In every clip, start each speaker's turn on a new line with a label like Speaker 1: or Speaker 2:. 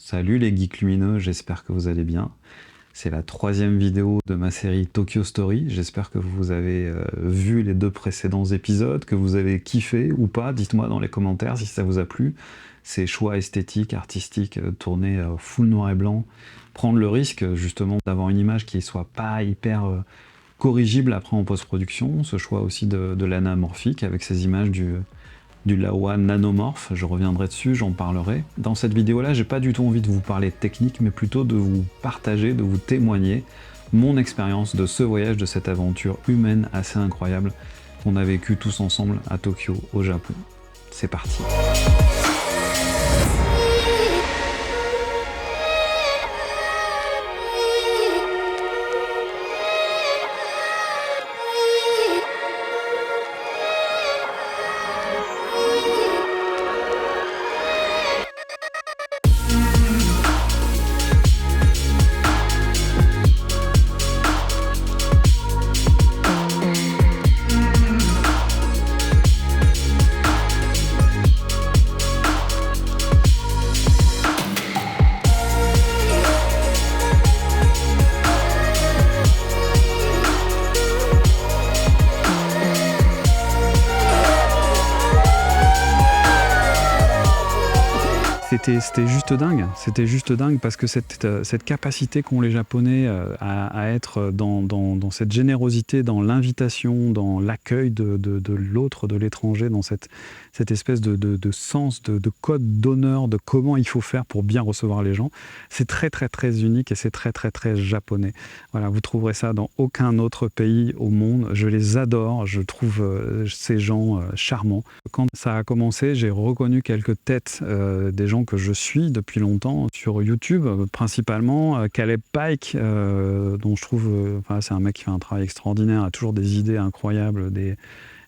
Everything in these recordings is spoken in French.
Speaker 1: Salut les geeks lumineux, j'espère que vous allez bien. C'est la troisième vidéo de ma série Tokyo Story. J'espère que vous avez vu les deux précédents épisodes, que vous avez kiffé ou pas. Dites-moi dans les commentaires si ça vous a plu. Ces choix esthétiques, artistiques, tournés full noir et blanc. Prendre le risque justement d'avoir une image qui soit pas hyper corrigible après en post-production. Ce choix aussi de l'anamorphique avec ces images du Laowa nanomorphe, je reviendrai dessus, j'en parlerai. Dans cette vidéo-là, j'ai pas du tout envie de vous parler de technique, mais plutôt de vous partager, de vous témoigner mon expérience de ce voyage, de cette aventure humaine assez incroyable qu'on a vécu tous ensemble à Tokyo, au Japon. C'est parti. C'était juste dingue parce que cette capacité qu'ont les Japonais à être dans cette générosité, dans l'invitation, dans l'accueil de l'autre, de l'étranger, dans cette espèce de sens, de code d'honneur, de comment il faut faire pour bien recevoir les gens, c'est très très très unique et c'est très très très japonais. Voilà, vous trouverez ça dans aucun autre pays au monde. Je les adore, je trouve ces gens charmants. Quand ça a commencé, j'ai reconnu quelques têtes des gens que je suis depuis longtemps sur YouTube, principalement Caleb Pike, dont je trouve, c'est un mec qui fait un travail extraordinaire, a toujours des idées incroyables,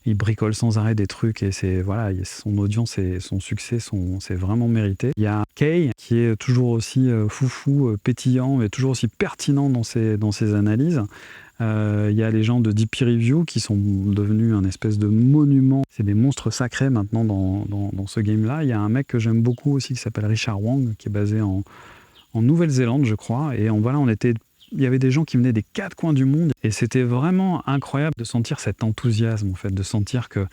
Speaker 1: il bricole sans arrêt des trucs et son audience et son succès c'est vraiment mérité. Il y a Kay qui est toujours aussi foufou, pétillant, mais toujours aussi pertinent dans ses analyses. Il y a les gens de DP Review qui sont devenus un espèce de monument. C'est des monstres sacrés maintenant dans ce game-là. Il y a un mec que j'aime beaucoup aussi qui s'appelle Richard Wang, qui est basé en Nouvelle-Zélande, je crois. Et il y avait des gens qui venaient des quatre coins du monde. Et c'était vraiment incroyable de sentir cet enthousiasme, en fait, de sentir que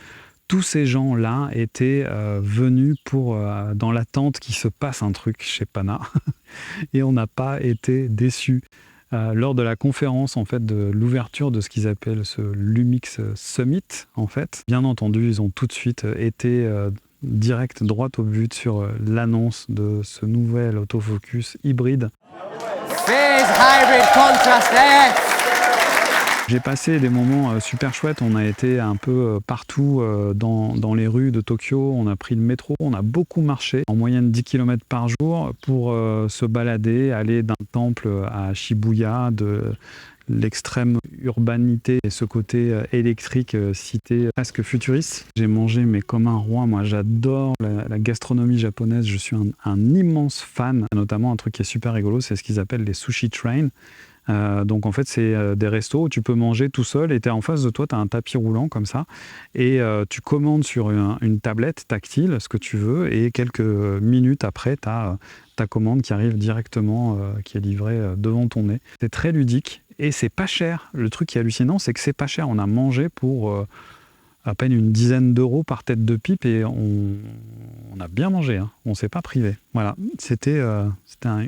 Speaker 1: tous ces gens-là étaient venus dans l'attente qu'il se passe un truc chez Pana. Et on n'a pas été déçus. Lors de la conférence en fait, de l'ouverture de ce qu'ils appellent ce Lumix Summit, en fait, bien entendu, ils ont tout de suite été direct, droit au but sur l'annonce de ce nouvel autofocus hybride.
Speaker 2: Phase hybrid contrast there.
Speaker 1: J'ai passé des moments super chouettes, on a été un peu partout dans les rues de Tokyo, on a pris le métro, on a beaucoup marché, en moyenne 10 km par jour pour se balader, aller d'un temple à Shibuya, de l'extrême urbanité et ce côté électrique, cité presque futuriste. J'ai mangé mais comme un roi, moi j'adore la gastronomie japonaise, je suis un immense fan, notamment un truc qui est super rigolo, c'est ce qu'ils appellent les sushi trains. Donc en fait c'est des restos où tu peux manger tout seul et t'es en face de toi, tu as un tapis roulant comme ça et tu commandes sur une tablette tactile ce que tu veux et quelques minutes après tu as ta commande qui arrive directement, qui est livrée devant ton nez. C'est très ludique et c'est pas cher. Le truc qui est hallucinant c'est que c'est pas cher. On a mangé pour à peine une dizaine d'euros par tête de pipe et on a bien mangé, hein. On ne s'est pas privé. Voilà, c'était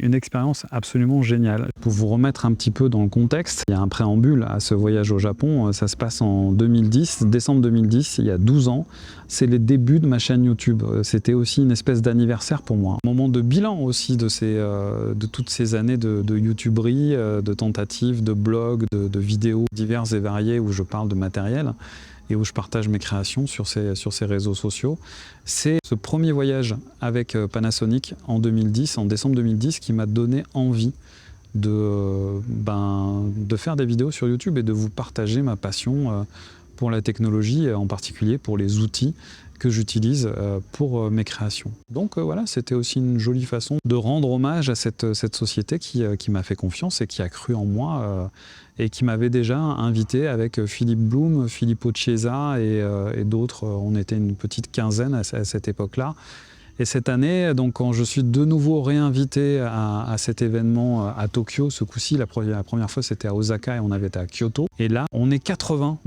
Speaker 1: une expérience absolument géniale. Pour vous remettre un petit peu dans le contexte, il y a un préambule à ce voyage au Japon, ça se passe en 2010, décembre 2010, il y a 12 ans. C'est les débuts de ma chaîne YouTube. C'était aussi une espèce d'anniversaire pour moi. Un moment de bilan aussi de toutes ces années de YouTuberie, de tentatives, de blogs, de vidéos diverses et variées où je parle de matériel et où je partage mes créations sur ces réseaux sociaux. C'est ce premier voyage avec Panasonic en décembre 2010, qui m'a donné envie de faire des vidéos sur YouTube et de vous partager ma passion pour la technologie, et en particulier pour les outils que j'utilise pour mes créations. Donc voilà, c'était aussi une jolie façon de rendre hommage à cette société qui m'a fait confiance et qui a cru en moi et qui m'avait déjà invité avec Philippe Blum, Filippo Chiesa et d'autres. On était une petite quinzaine à cette époque-là. Et cette année, donc, quand je suis de nouveau réinvité à cet événement à Tokyo, ce coup-ci, la première fois c'était à Osaka et on avait été à Kyoto. Et là, on est 80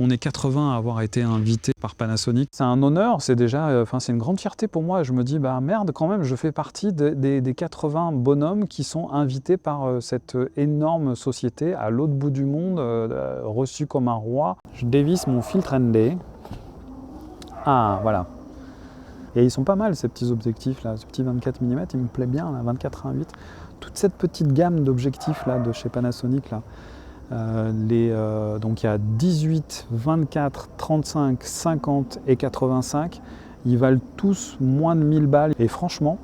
Speaker 1: à avoir été invités par Panasonic. C'est un honneur, c'est déjà, c'est une grande fierté pour moi. Je me dis, bah merde, quand même, je fais partie des 80 bonhommes qui sont invités par cette énorme société à l'autre bout du monde, reçu comme un roi. Je dévisse mon filtre ND. Ah, voilà. Et ils sont pas mal ces petits objectifs là, ce petit 24 mm, il me plaît bien, là, 24-1.8. Toute cette petite gamme d'objectifs là de chez Panasonic là. Donc il y a 18, 24, 35, 50 et 85. Ils valent tous moins de 1000 balles. Et franchement,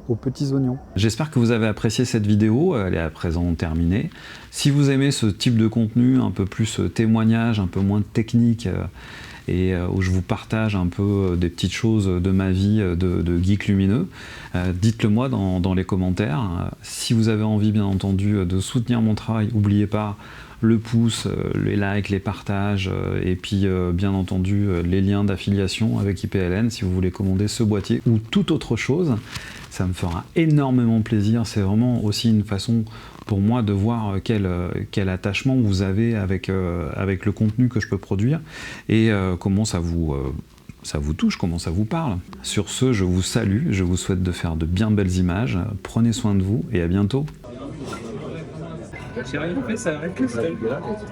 Speaker 1: aux petits oignons. J'espère que vous avez apprécié cette vidéo, elle est à présent terminée. Si vous aimez ce type de contenu, un peu plus témoignage, un peu moins technique, et où je vous partage un peu des petites choses de ma vie de geek lumineux, dites-le moi dans les commentaires. Si vous avez envie, bien entendu, de soutenir mon travail, n'oubliez pas le pouce, les likes, les partages, et puis bien entendu les liens d'affiliation avec IPLN si vous voulez commander ce boîtier ou toute autre chose. Ça me fera énormément plaisir. C'est vraiment aussi une façon pour moi de voir quel attachement vous avez avec le contenu que je peux produire et comment ça vous touche, comment ça vous parle. Sur ce, je vous salue, je vous souhaite de faire de bien belles images. Prenez soin de vous et à bientôt.
Speaker 3: J'ai rien fait, ça arrête que ça.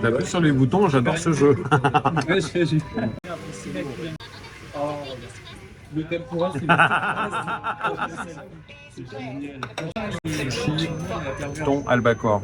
Speaker 3: T'appuies sur les boutons, j'adore ce jeu. Le tempura, c'est sushi, thon, albacore.